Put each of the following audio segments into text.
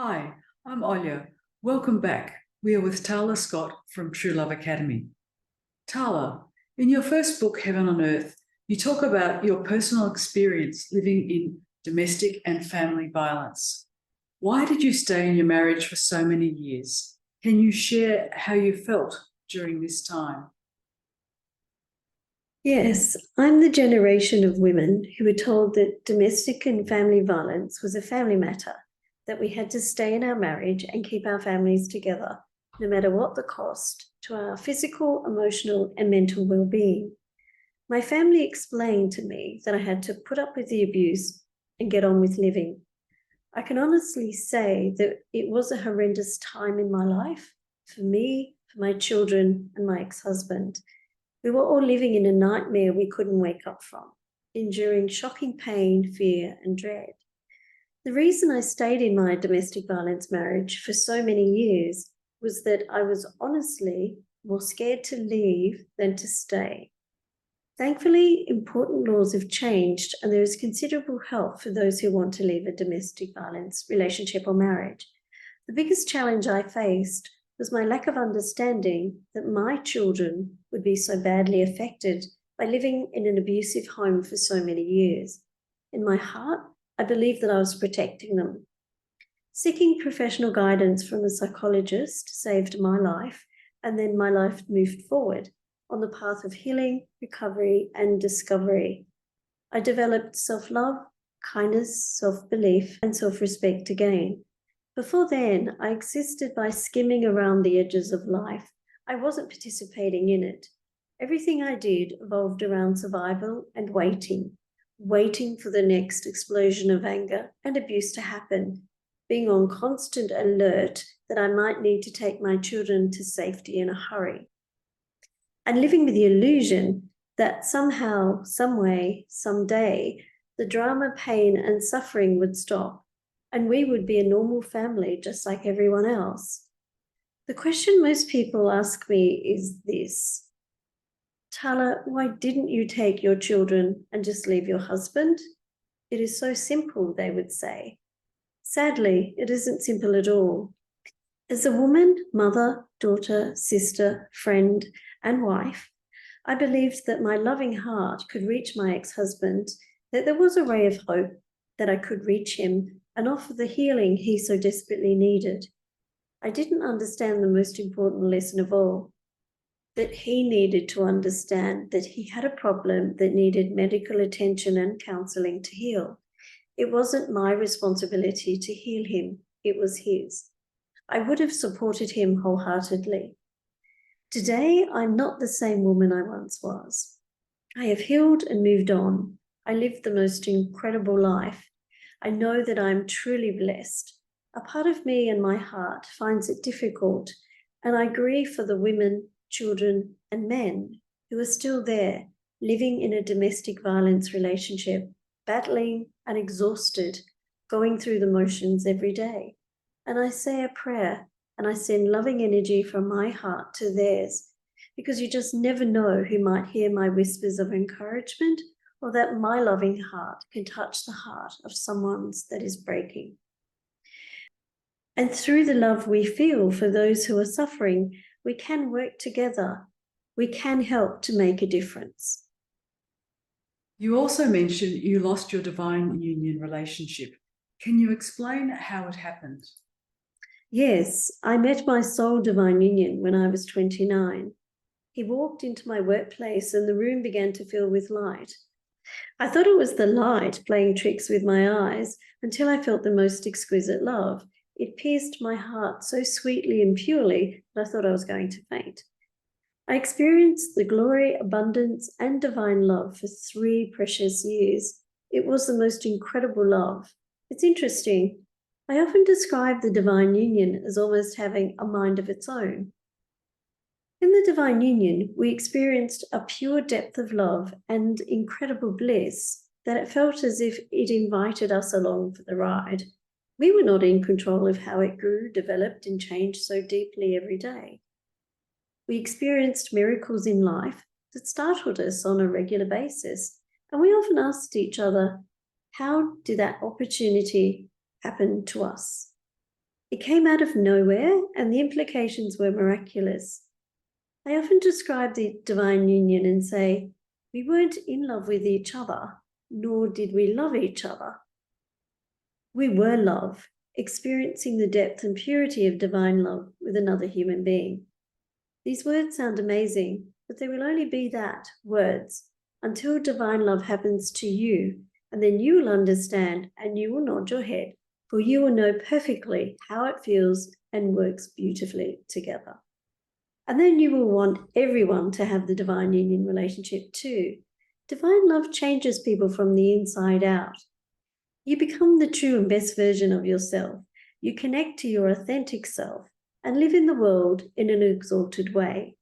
Hi, I'm Olya. Welcome back. We are with Tala Scott from True Love Academy. Tala, in your first book, Heaven on Earth, you talk about your personal experience living in domestic and family violence. Why did you stay in your marriage for so many years? Can you share how you felt during this time? Yes, I'm the generation of women who were told that domestic and family violence was a family matter, that we had to stay in our marriage and keep our families together, no matter what the cost, to our physical, emotional, and mental well-being. My family explained to me that I had to put up with the abuse and get on with living. I can honestly say that it was a horrendous time in my life, for me, for my children, and my ex-husband. We were all living in a nightmare we couldn't wake up from, enduring shocking pain, fear, and dread. The reason I stayed in my domestic violence marriage for so many years was that I was honestly more scared to leave than to stay. Thankfully, important laws have changed and there is considerable help for those who want to leave a domestic violence relationship or marriage. The biggest challenge I faced was my lack of understanding that my children would be so badly affected by living in an abusive home for so many years. In my heart, I believed that I was protecting them. Seeking professional guidance from a psychologist saved my life, and then my life moved forward on the path of healing, recovery, and discovery. I developed self-love, kindness, self-belief, and self-respect again. Before then, I existed by skimming around the edges of life. I wasn't participating in it. Everything I did evolved around survival and waiting for the next explosion of anger and abuse to happen, being on constant alert that I might need to take my children to safety in a hurry, and living with the illusion that somehow, some way, someday, the drama, pain, and suffering would stop and we would be a normal family just like everyone else. The question most people ask me is this: Tala, why didn't you take your children and just leave your husband? It is so simple, they would say. Sadly, it isn't simple at all. As a woman, mother, daughter, sister, friend, and wife, I believed that my loving heart could reach my ex-husband, that there was a ray of hope, that I could reach him and offer the healing he so desperately needed. I didn't understand the most important lesson of all, that he needed to understand that he had a problem that needed medical attention and counselling to heal. It wasn't my responsibility to heal him, it was his. I would have supported him wholeheartedly. Today, I'm not the same woman I once was. I have healed and moved on. I lived the most incredible life. I know that I'm truly blessed. A part of me and my heart finds it difficult, and I grieve for the women, children, and men who are still there, living in a domestic violence relationship, battling and exhausted, going through the motions every day. And I say a prayer and I send loving energy from my heart to theirs, because you just never know who might hear my whispers of encouragement, or that my loving heart can touch the heart of someone that is breaking. And through the love we feel for those who are suffering, we can work together. We can help to make a difference. You also mentioned you lost your divine union relationship. Can you explain how it happened? Yes, I met my soul divine union when I was 29. He walked into my workplace and the room began to fill with light. I thought it was the light playing tricks with my eyes until I felt the most exquisite love. It pierced my heart so sweetly and purely that I thought I was going to faint. I experienced the glory, abundance, and divine love for 3 precious years. It was the most incredible love. It's interesting. I often describe the divine union as almost having a mind of its own. In the divine union, we experienced a pure depth of love and incredible bliss that it felt as if it invited us along for the ride. We were not in control of how it grew, developed, and changed so deeply every day. We experienced miracles in life that startled us on a regular basis, and we often asked each other, how did that opportunity happen to us? It came out of nowhere, and the implications were miraculous. I often describe the divine union and say, we weren't in love with each other, nor did we love each other. We were love, experiencing the depth and purity of divine love with another human being. These words sound amazing, but they will only be that, words, until divine love happens to you, and then you will understand and you will nod your head, for you will know perfectly how it feels and works beautifully together. And then you will want everyone to have the divine union relationship too. Divine love changes people from the inside out. You become the true and best version of yourself. You connect to your authentic self and live in the world in an exalted way.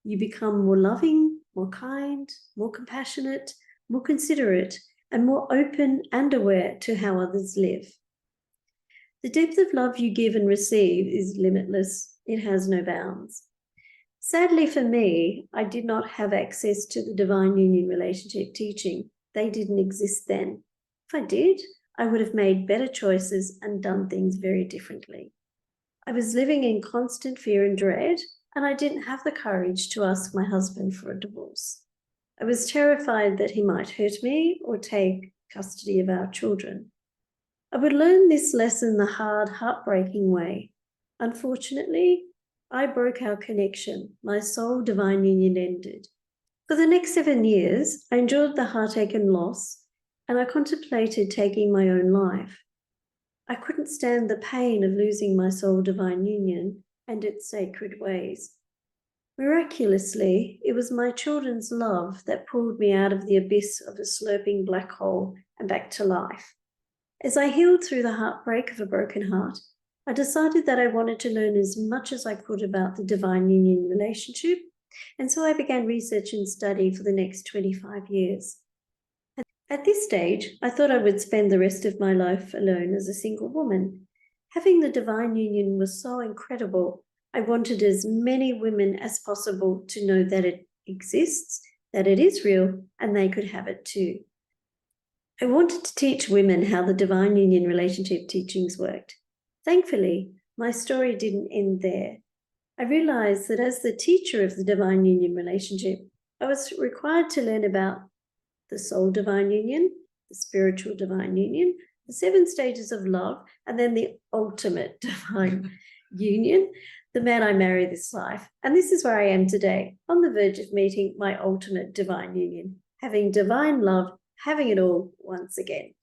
You become more loving, more kind, more compassionate, more considerate, and more open and aware to how others live. The depth of love you give and receive is limitless. It has no bounds. Sadly for me, I did not have access to the divine union relationship teaching. They didn't exist then. If I did, I would have made better choices and done things very differently. I was living in constant fear and dread, and I didn't have the courage to ask my husband for a divorce. I was terrified that he might hurt me or take custody of our children. I would learn this lesson the hard, heartbreaking way. Unfortunately, I broke our connection. My soul divine union ended. For the next 7 years, I endured the heartache and loss, and I contemplated taking my own life. I couldn't stand the pain of losing my soul divine union and its sacred ways. Miraculously, it was my children's love that pulled me out of the abyss of a slurping black hole and back to life. As I healed through the heartbreak of a broken heart, I decided that I wanted to learn as much as I could about the divine union relationship, and so I began research and study for the next 25 years. At this stage, I thought I would spend the rest of my life alone as a single woman. Having the divine union was so incredible, I wanted as many women as possible to know that it exists, that it is real, and they could have it too. I wanted to teach women how the divine union relationship teachings worked. Thankfully, my story didn't end there. I realized that as the teacher of the divine union relationship, I was required to learn about the soul divine union, the spiritual divine union, the 7 stages of love, and then the ultimate divine union, the man I marry this life. And this is where I am today, on the verge of meeting my ultimate divine union, having divine love, having it all once again.